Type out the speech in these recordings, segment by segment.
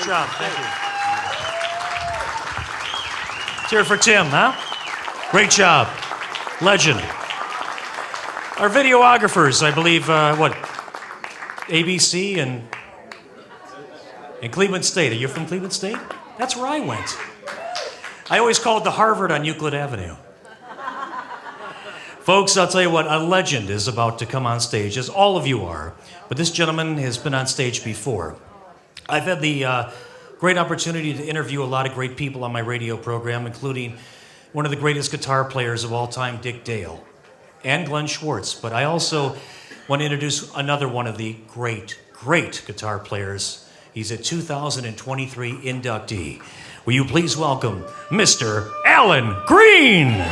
Great job. Thank you. Let's hear it for Tim, huh? Great job. Legend. Our videographers, I believe, ABC and Cleveland State. Are you from Cleveland State? That's where I went. I always called the Harvard on Euclid Avenue. Folks, I'll tell you what, a legend is about to come on stage, as all of you are. But this gentleman has been on stage before. I've had the great opportunity to interview a lot of great people on my radio program, including one of the greatest guitar players of all time, Dick Dale, and Glenn Schwartz. But I also want to introduce another one of the great, great guitar players. He's a 2023 inductee. Will you please welcome Mr. Alan Green?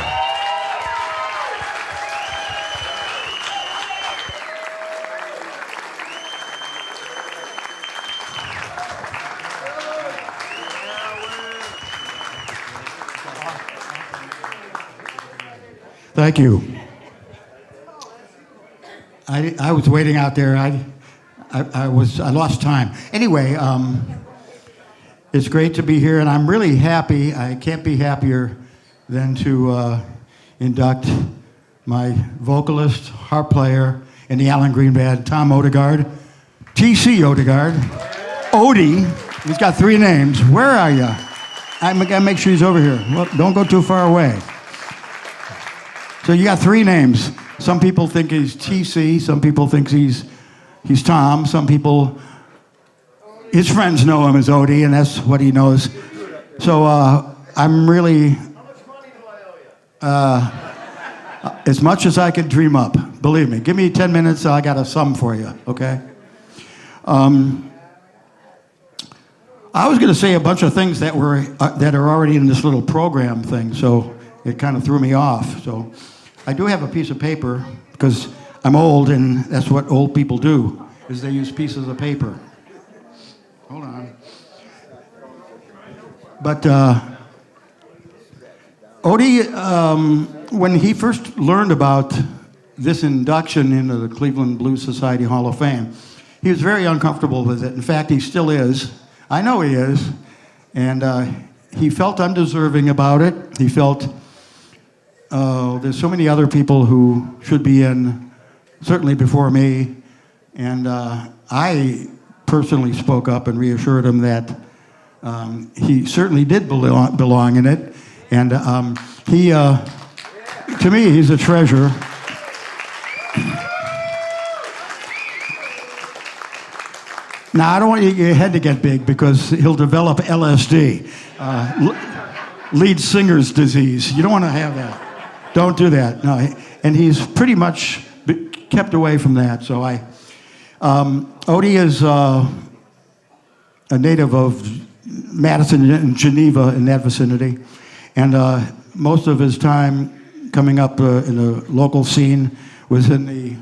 Thank you. I was waiting out there. I lost time. Anyway, it's great to be here, and I'm really happy. I can't be happier than to induct my vocalist, harp player in the Alan Green Band, Tom Odegaard, T.C. Odegaard, Odie. He's got 3 names. Where are you? I gotta make sure he's over here. Well, don't go too far away. So you got 3 names. Some people think he's TC. Some people think he's Tom. Some people, his friends know him as Odie, and that's what he knows. So I'm really, as much as I could dream up. Believe me. Give me 10 minutes. I got a sum for you. Okay. I was going to say a bunch of things that are already in this little program thing. So it kind of threw me off. So I do have a piece of paper because I'm old, and that's what old people do, is they use pieces of paper. Hold on. But Odie, when he first learned about this induction into the Cleveland Blues Society Hall of Fame, he was very uncomfortable with it. In fact, he still is. I know he is. And he felt undeserving about it. He felt there's so many other people who should be in, certainly before me. And I personally spoke up and reassured him that he certainly did belong in it. And he, to me, he's a treasure. Now, I don't want your head to get big because he'll develop LSD, lead singer's disease. You don't want to have that. Don't do that. No, and he's pretty much kept away from that. So Odie is a native of Madison and Geneva in that vicinity, and most of his time coming up in the local scene was in the,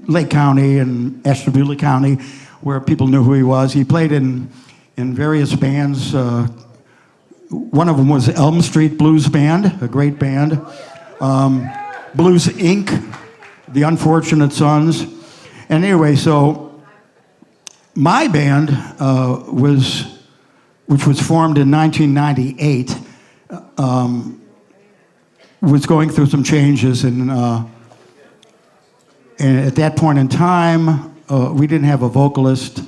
Lake County and Ashtabula County, where people knew who he was. He played in various bands. One of them was Elm Street Blues Band, a great band. Blues Inc., The Unfortunate Sons. And anyway, so my band which was formed in 1998, was going through some changes, and at that point in time, we didn't have a vocalist.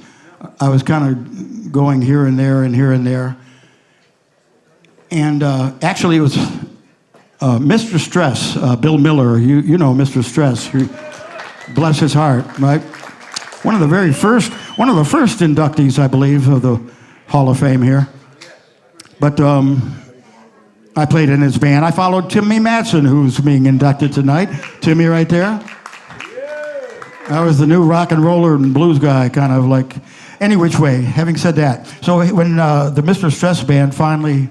I was kind of going here and there and here and there. And actually, it was Mr. Stress, Bill Miller. You know Mr. Stress. Bless his heart, right? One of the first inductees, I believe, of the Hall of Fame here. But I played in his band. I followed Timmy Matson, who's being inducted tonight. Timmy right there. I was the new rock and roller and blues guy, kind of like. Any which way, having said that. So when the Mr. Stress band finally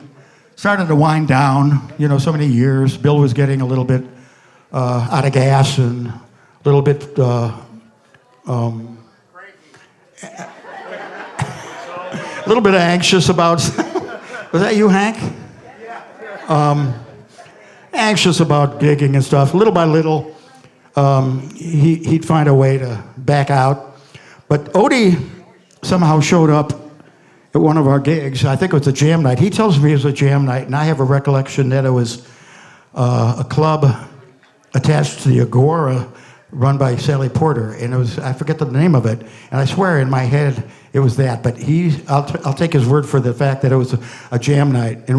started to wind down, so many years, Bill was getting a little bit out of gas and a little bit a little bit anxious about. Was that you, Hank? Anxious about gigging and stuff. Little by little, he'd find a way to back out. But Odie somehow showed up at one of our gigs. I think it was a jam night. He tells me it was a jam night, and I have a recollection that it was a club attached to the Agora run by Sally Porter, and it was, I forget the name of it, and I swear in my head it was that, but I'll take his word for the fact that it was a jam night, and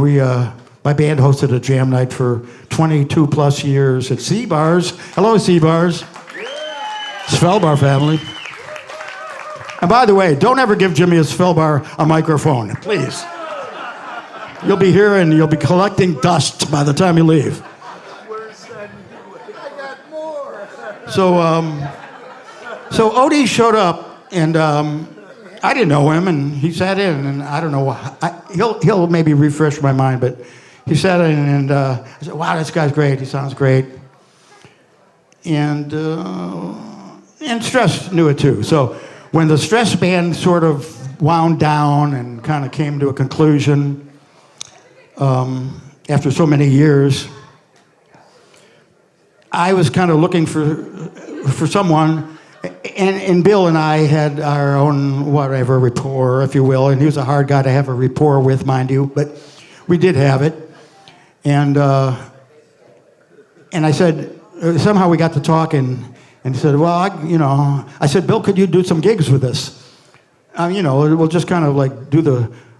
my band hosted a jam night for 22 plus years at C-Bars. Hello, C-Bars. Svelbar family. And by the way, don't ever give Jimmy Svelbar a microphone, please. You'll be here and you'll be collecting dust by the time you leave. So Odie showed up, and I didn't know him, and he sat in, and I don't know why. He'll maybe refresh my mind, but he sat in, and I said, "Wow, this guy's great. He sounds great." And Stress knew it too. So when the Stress band sort of wound down and kind of came to a conclusion after so many years, I was kind of looking for someone, and Bill and I had our own whatever rapport, if you will, and he was a hard guy to have a rapport with, mind you, but we did have it, and I said, somehow we got to talking, and he said, well, I said, Bill, could you do some gigs with us? We'll just kind of like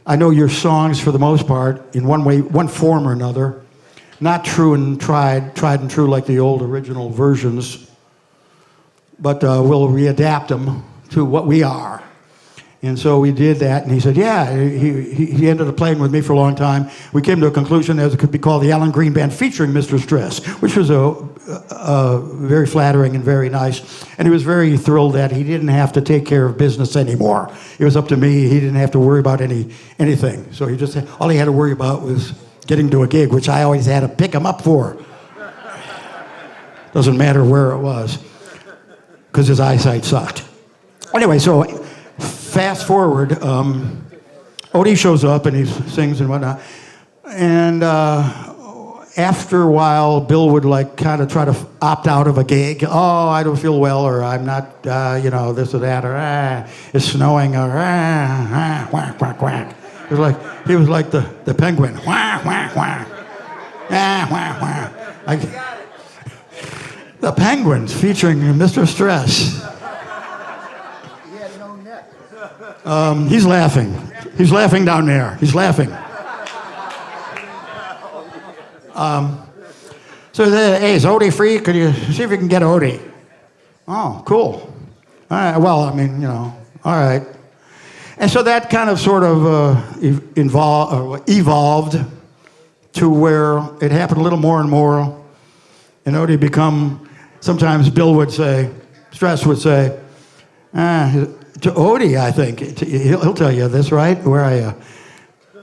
I know your songs for the most part in one way, one form or another. Not true and tried and true like the old original versions, but we'll readapt them to what we are. And so we did that, and he said, yeah, he ended up playing with me for a long time. We came to a conclusion that it could be called the Alan Green Band featuring Mr. Stress, which was very flattering and very nice. And he was very thrilled that he didn't have to take care of business anymore. It was up to me. He didn't have to worry about anything. So all he had to worry about was getting to a gig, which I always had to pick him up for. Doesn't matter where it was, because his eyesight sucked. Anyway, so fast forward, Odie shows up and he sings and whatnot. And after a while, Bill would kind of try to opt out of a gig. Oh, I don't feel well, or I'm not, this or that, or it's snowing, or quack, quack, quack. He was like the penguin. Quack, quack, quack. Quack, quack. The Penguins featuring Mr. Stress. He's laughing. He's laughing down there. He's laughing. So hey, is Odie free? Could you see if you can get Odie? Oh, cool. All right, well, all right. And so that kind of sort of evolved to where it happened a little more and more. And Odie sometimes Bill would say, Stress would say, to Odie, I think, he'll tell you this, right? Where are you?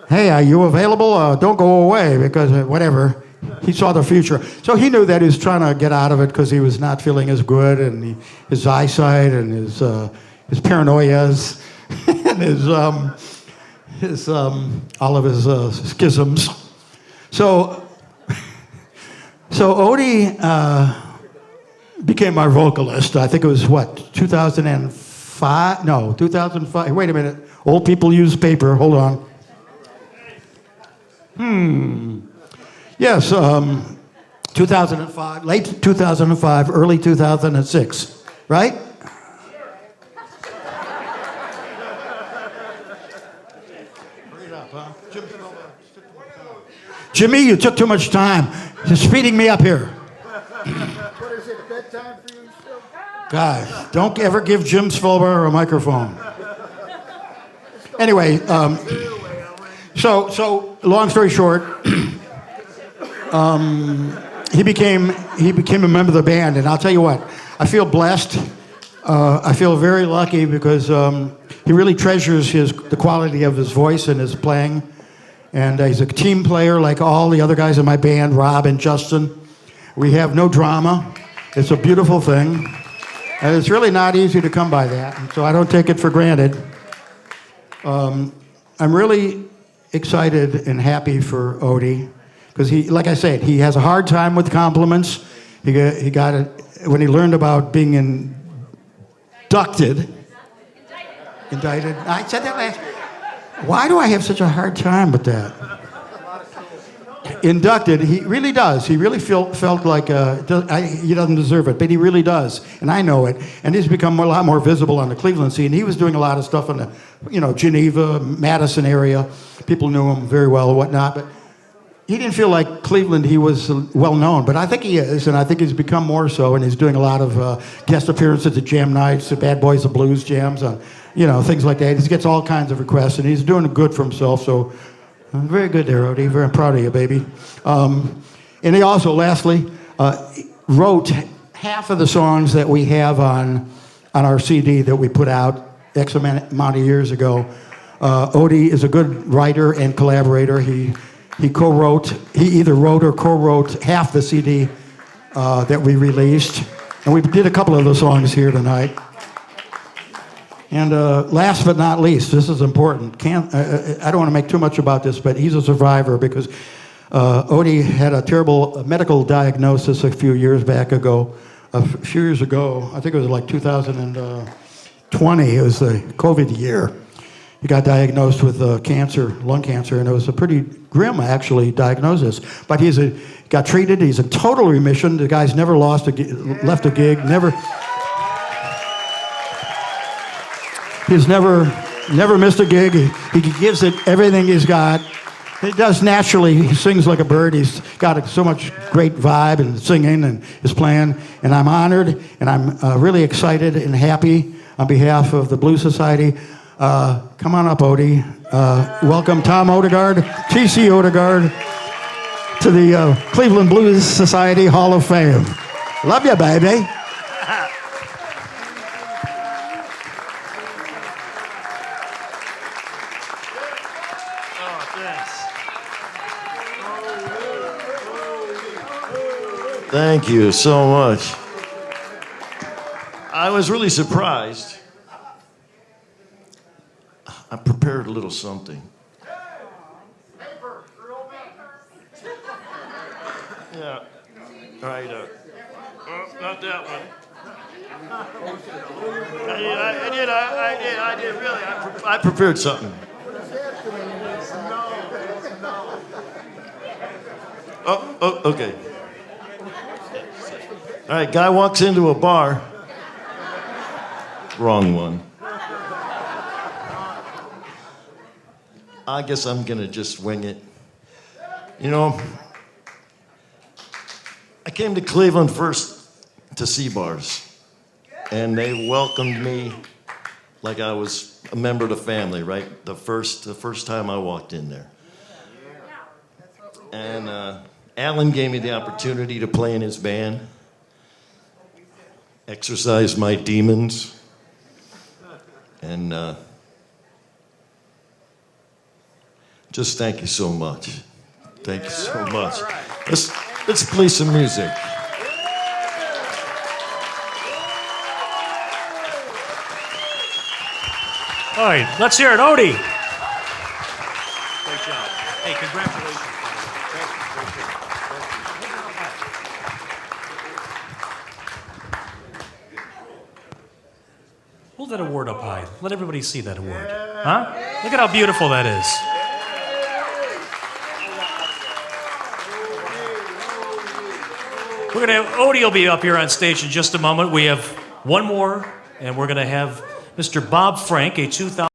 Hey, are you available? Don't go away, because whatever. He saw the future. So he knew that he was trying to get out of it because he was not feeling as good, and his eyesight and his paranoias and all of his schisms. So Odie became our vocalist. I think it was 2005? No, 2005. Wait a minute. Old people use paper. Hold on. Yes, 2005, late 2005, early 2006, right? Hurry it up, huh? Jimmy, you took too much time. You're speeding me up here. What is it, bedtime for you still? Guys, don't ever give Jim Svelbar a microphone. Anyway, so long story short, he became a member of the band, and I'll tell you what, I feel blessed. I feel very lucky because he really treasures the quality of his voice and his playing, and he's a team player like all the other guys in my band, Rob and Justin. We have no drama. It's a beautiful thing, and it's really not easy to come by that, and so I don't take it for granted. I'm really excited and happy for Odie. Because like I said, he has a hard time with compliments. He got it when he learned about being inducted. Indicted. I said that last. Why do I have such a hard time with that? Inducted. He really does. He really felt like he doesn't deserve it, but he really does, and I know it. And he's become a lot more visible on the Cleveland scene. He was doing a lot of stuff in the, Geneva, Madison area. People knew him very well and whatnot, but he didn't feel like Cleveland he was well known, but I think he is, and I think he's become more so, and he's doing a lot of guest appearances at jam nights, the Bad Boys of Blues jams, things like that. He gets all kinds of requests, and he's doing good for himself, so very good there, Odie. Very proud of you, baby. And he also, lastly, wrote half of the songs that we have on our CD that we put out X amount of years ago. Odie is a good writer and collaborator. He either wrote or co-wrote half the CD that we released. And we did a couple of those songs here tonight. And last but not least, this is important. I don't want to make too much about this, but he's a survivor because Odie had a terrible medical diagnosis a few years ago. I think it was like 2020. It was the COVID year. He got diagnosed with cancer, lung cancer, and it was a pretty grim, actually, diagnosis. But got treated. He's in total remission. The guy's never left a gig. He's never missed a gig. He gives it everything he's got. He does naturally. He sings like a bird. He's got so much great vibe and singing and his playing. And I'm honored, and I'm really excited and happy on behalf of the Blues Society. Come on up, Odie. Welcome Tom Odegaard, T.C. Odegaard, to the Cleveland Blues Society Hall of Fame. Love you, baby. Thank you so much. I was really surprised. I prepared a little something. Yeah. All right. Not that one. I did. Really. I prepared something. Oh, okay. All right, guy walks into a bar. Wrong one. I guess I'm gonna just wing it. I came to Cleveland first to see bars, and they welcomed me like I was a member of the family, right? The first time I walked in there. And Alan gave me the opportunity to play in his band. Exercise my demons, and just thank you so much. Thank you so much. Let's play some music. All right, let's hear it, Odie. Great job. Hey, congratulations. Hold that award up high. Let everybody see that award. Huh? Look at how beautiful that is. We're going to have Odie will be up here on stage in just a moment. We have one more, and we're going to have Mr. Bob Frank, a 2000.